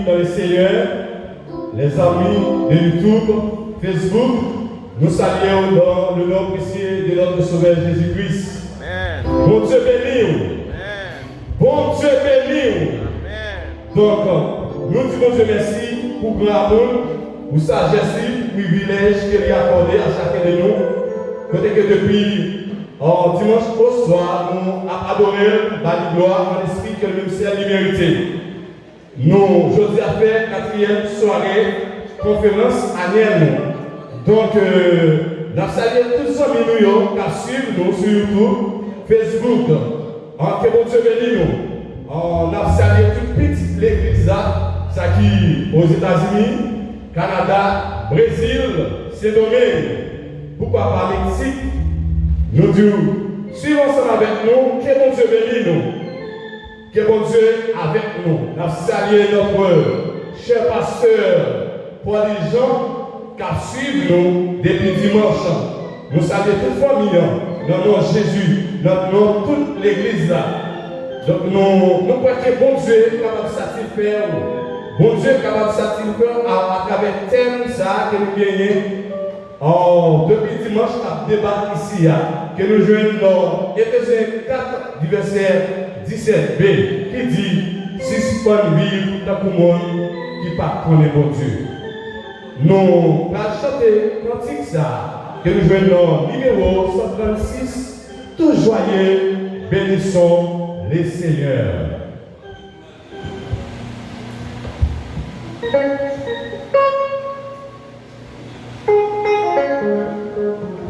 dans le Seigneur, les amis de YouTube, Facebook, nous saluons dans le nom précieux de notre Sauveur Jésus-Christ. Bon Dieu béni. Bon Dieu béni. Donc, nous disons Dieu merci pour grand amour, pour sagesse, privilège qu'il a accordé à chacun de nous. Peut-être que depuis dimanche au soir, nous avons adoré la gloire en esprit que le ministère de mérité. Nous, aujourd'hui, avons fait la 4e soirée, conférence annuelle. Donc, nous saluons tous les amis qui suivent nous sur YouTube, Facebook. Que bon Dieu bénisse nous. On a salué toute petite l'église là, ça qui aux États-Unis, Canada, Brésil, Saint-Domingue, pourquoi pas Mexique. Nous disons, suivons ensemble avec nous, que bon Dieu bénisse nous. Que bon Dieu avec nous. Nous saluons notre cher pasteur Paul Jean qui suit nous depuis dimanche. Nous saluons toute famille, dans le nom de Jésus, dans le nom de toute l'église là. Donc nous croyons que bon Dieu est capable de satisfaire. Bon Dieu est capable de satisfaire à travers le thème ça que nous gagnons. Depuis dimanche, à débat ici, que nous jouons dans Éphésiens 4, du verset 17b, qui dit si pas vivre dans le monde qui pas connaît bon Dieu. Nous allons chanter cantique ça, que nous jouons dans numéro 136, tout joyeux, bénissons les Seigneurs.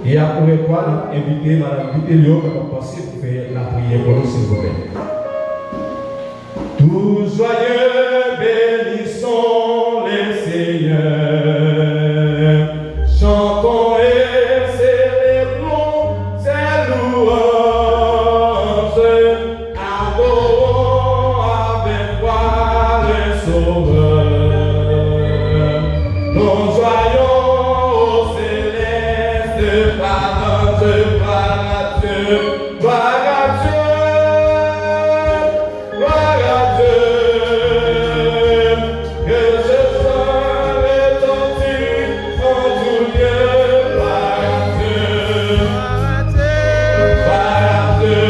Et après quoi, nous invitons Mme Vitellio pour passer pour faire la prière pour nous, s'il vous plaît. Tout joyeux, bénissons les Seigneurs. Chantons et célébrons ses louanges. Adorons avec foi le Sauveur. Nous joyons au céleste Père, gloire à Dieu, gloire à Dieu, gloire à Dieu. Que ce soit retenti en tout lieu, gloire à Dieu, gloire à Dieu,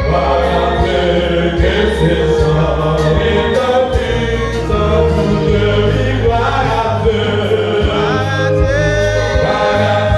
gloire à Dieu. Que ce soit retenti en tout lieu, gloire à Dieu, gloire à Dieu, gloire à Dieu.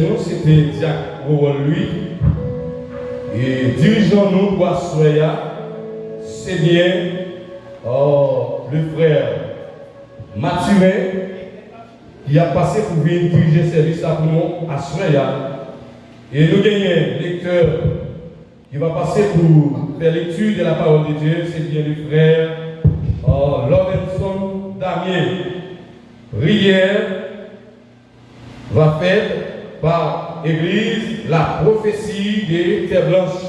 nous, c'était Jacques lui. Et dirigeant nous pour Assoya, c'est bien le frère Mathurin qui a passé pour venir diriger service à nous à Assoya. Et nous gagnons un lecteur qui va passer pour faire l'étude de la parole de Dieu, c'est bien le frère Lorenson Damien. Prière va faire par Église la prophétie des Terres Blanches.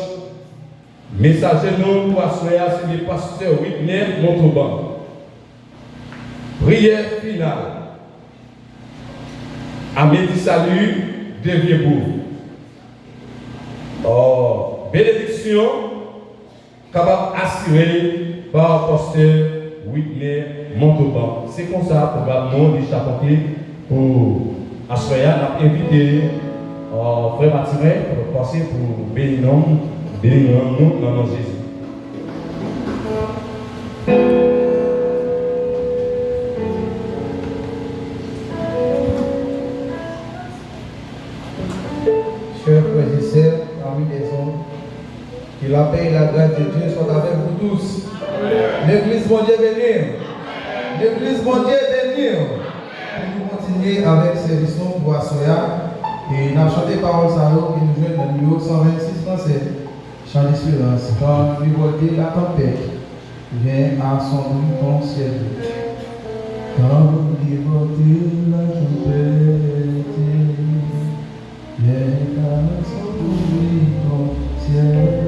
Messager nous pour assurer, c'est le pasteur Whitney Montauban. Prière finale. Amélie Salut de Vieux-Bourg. Bénédiction capable assurée par pasteur Whitney Montauban. C'est comme ça, probablement, les chapeautés pour assurer, on a invité frère Mathurin pour passer pour bénir nous dans nos Jésus. Chers frères et sœurs, parmi les hommes, que la paix et la grâce de Dieu soient avec vous tous. L'église mon Dieu bénir. L'église mon Dieu bénir. Pour continuer avec ces leçons pour Assoya. Et nous avons chanté paroles à l'eau qui nous joignent dans le numéro 126 français. Chant d'espérance. Quand lui voter la tempête, vient à son bout ton ciel. Quand lui voter la tempête, vient à son bout ton ciel.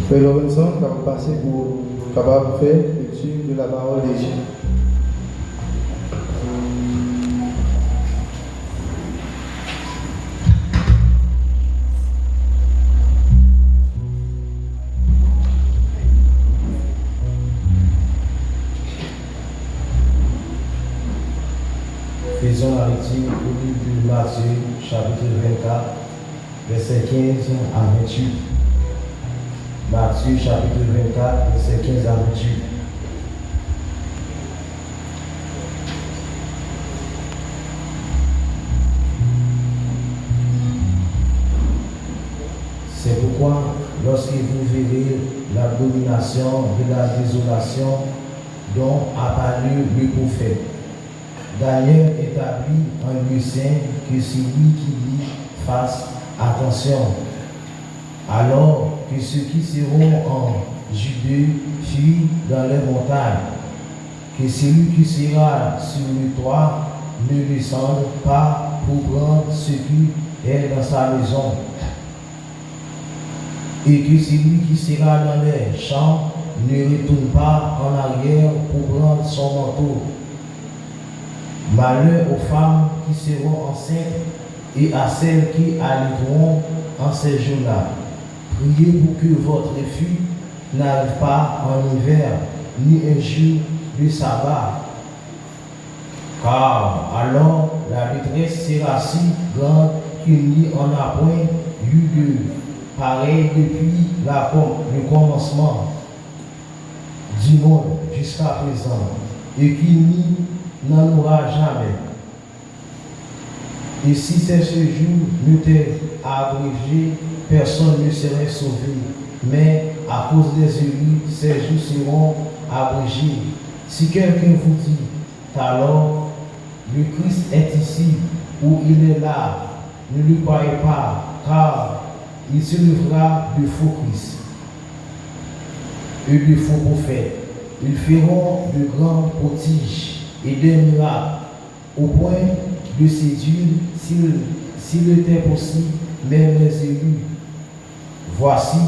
Frère Lorenson, va vous passer pour capable de faire lecture de la parole de Dieu. Faisons la lecture au livre de Matthieu, chapitre 24, verset 15 à 28. Matthieu, chapitre 24, verset 15 à 28. C'est pourquoi, lorsque vous verrez l'abomination de la désolation dont a parlé le prophète, Daniel établit un lieu saint que celui qui lit fasse attention. Alors que ceux qui seront en Judée fuient dans les montagnes, que celui qui sera sur le toit ne descende pas pour prendre ce qui est dans sa maison, et que celui qui sera dans les champs ne retourne pas en arrière pour prendre son manteau. Malheur aux femmes qui seront enceintes et à celles qui allaiteront en ces jours-là. Priez pour que votre refus n'arrive pas en hiver, ni un jour de sabbat. Car alors la détresse sera si grande qu'il n'y en a point eu de pareil depuis le commencement du monde jusqu'à présent, et qu'il n'y n'en aura jamais. Et si c'est ce jour n'était abrégé, personne ne serait sauvé. Mais à cause des élus, ces jours seront abrégés. Si quelqu'un vous dit, alors, le Christ est ici, ou il est là, ne lui croyez pas, car il se lèvera de faux Christ et de faux prophètes. Ils feront de grands prodiges et des miracles, au point de séduire, s'il était possible, même les élus. Voici,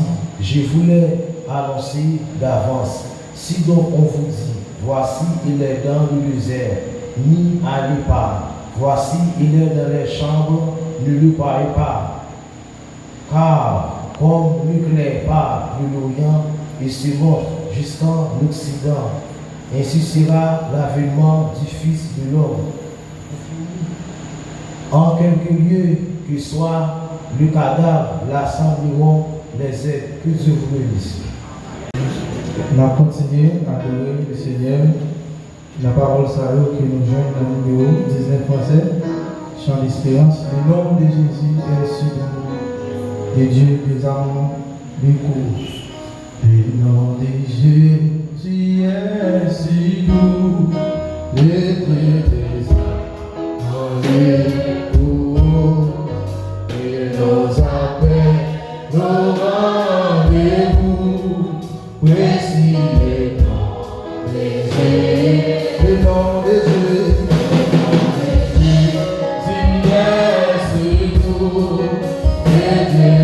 je vous l'ai annoncé d'avance. Si donc on vous dit, voici, il est dans le désert, n'y allez pas. Voici, il est dans les chambres, ne le croyez pas. Car, comme n'éclaire pas de l'Orient et se montre jusqu'en Occident, ainsi sera l'avènement du Fils de l'homme. En quelque lieu que soit le cadavre, l'assembleront les êtres. Que Dieu vous bénisse. On a continué à adorer le Seigneur. La parole salaud qui nous joint dans le numéro 19 français, chant d'espérance. Le nom de Jésus est sur nous. De Dieu, des amours, des cours. Le nom de Jésus est si doux, les des Alléluia, et nos appels, nos rendez-vous, voici le nom de Jésus, le nom de Jésus, Jésus est si doux, les des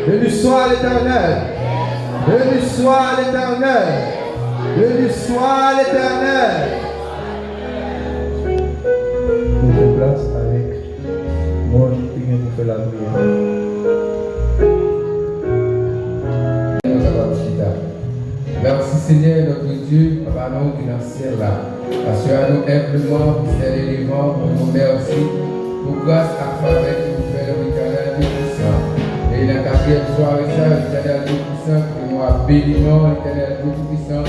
Béni soit l'Éternel. Béni soit l'Éternel. Béni soit l'Éternel. Nous faisons place avec mon qui vient nous faire la prière. Merci Seigneur notre Dieu, Papa nous qui dans le ciel là. Assure-nous humblement pour serrer les vents, pour nous merci, pour grâce à faveur que nous faisons l'Éternel Dieu puissant. Et la quatrième soirée, ça, l'Éternel Dieu puissant, qui nous a béni, l'Éternel Dieu puissant,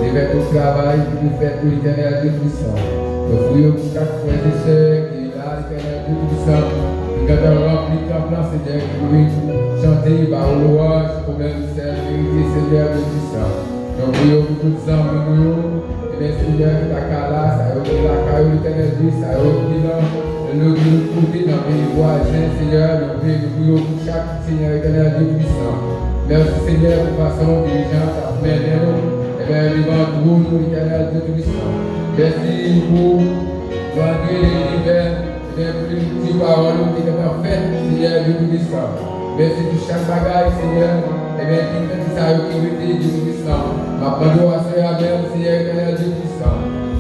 les vers au travail, pour nous faire tout l'Éternel Dieu puissant. Nous prions pour chaque frère et sœur qui est là, l'Éternel Dieu puissant, qui quand on remplit ton plan, Seigneur, qui nous chanter par louange, pour même celle vérité, Seigneur Dieu puissant. Nous prions pour tous les hommes, et Seigneur, la calasse, ça a été la caillou, l'Éternel Dieu, ça a été là. Nous côté dans les voisins, Seigneur, nous prions pour chaque Seigneur éternel Dieu puissant. Merci Seigneur pour façon diligence à mener nous, et bien vivant pour nous, l'éternel Dieu puissant. Merci pour malgré l'univers, et bien pour les petites paroles qui sont faites, Seigneur Dieu puissant. Merci pour chaque bagaille, Seigneur, et bien qui fait ça, qui veut Dieu puissant. Ma parole à Seigneur, Seigneur éternel Dieu puissant.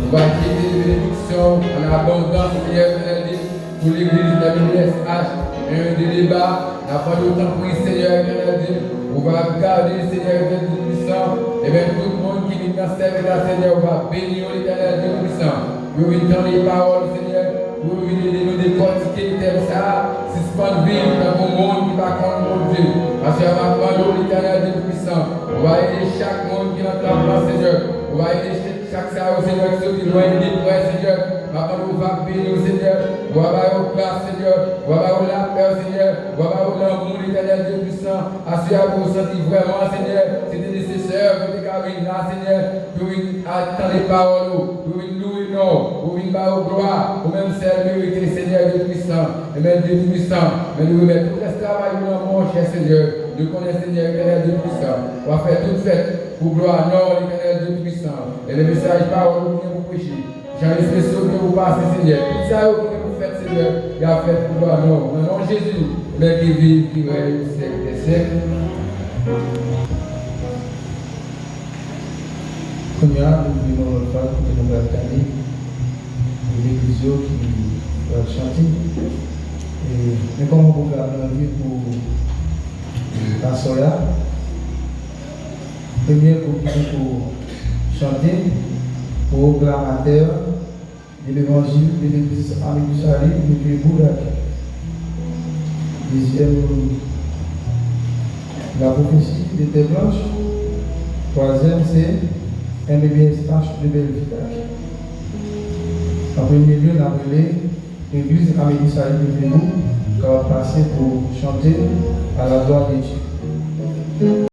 On va quitter les bénédictions en abondance, Seigneur éternel Dieu. Pour l'église de la BSH, un débat, n'a pas d'autant pour le Seigneur éternel Dieu. On va garder le Seigneur éternel Dieu puissant. Et bien tout le monde qui vient dans servir la Seigneur, on va bénir l'éternel Dieu puissant. Pour venir dans les paroles, Seigneur, pour venir nous décortiquer tel ça, suspendre vivre dans mon monde qui va contre mon Dieu. Parce qu'on va prendre l'éternel Dieu puissant. On va aider chaque monde qui entend le Seigneur. On va aider chaque ça, Seigneur, ceux qui doivent aider pour Seigneur. Papa, nous va bénir, Seigneur. On va avoir au place, Seigneur. On va avoir la paix, Seigneur. On va avoir l'amour, l'éternel Dieu puissant. Assurez-vous, sentir vraiment, Seigneur. C'était nécessaire que tu carines là, Seigneur. Pour attendre les paroles, pour louer nous, pour faire au gloire, pour même servir, Seigneur Dieu puissant. Et même Dieu puissant. Mais nous remettons tout ce travail dans mon cher Seigneur. Nous connaissons, Seigneur, l'éternel Dieu puissant. On va faire toute fête pour gloire, non, l'éternel Dieu puissant. Et le message parole, nous venons pour prêcher. J'ai un spécial que vous passez, Seigneur. Tout ça que vous faites, Seigneur, il a fait pour gloire, non. Dans le nom de Jésus, mais qui vit, qui règne au siècle des siècles. Premièrement, nous venons le faire pour nous garder l'église qui va chanter. Mais comment vous gardez la vie pour la soya? Premier pour chanter. Proclamateur de l'évangile de l'église Ami du Salut depuis Boudak. Deuxième, la prophétie de Terre Blanche. Troisième, c'est MBSH de Belgique. En premier lieu, nous avons l'église Amélie Salut de Vénou, qui va passer pour chanter à la gloire de Dieu.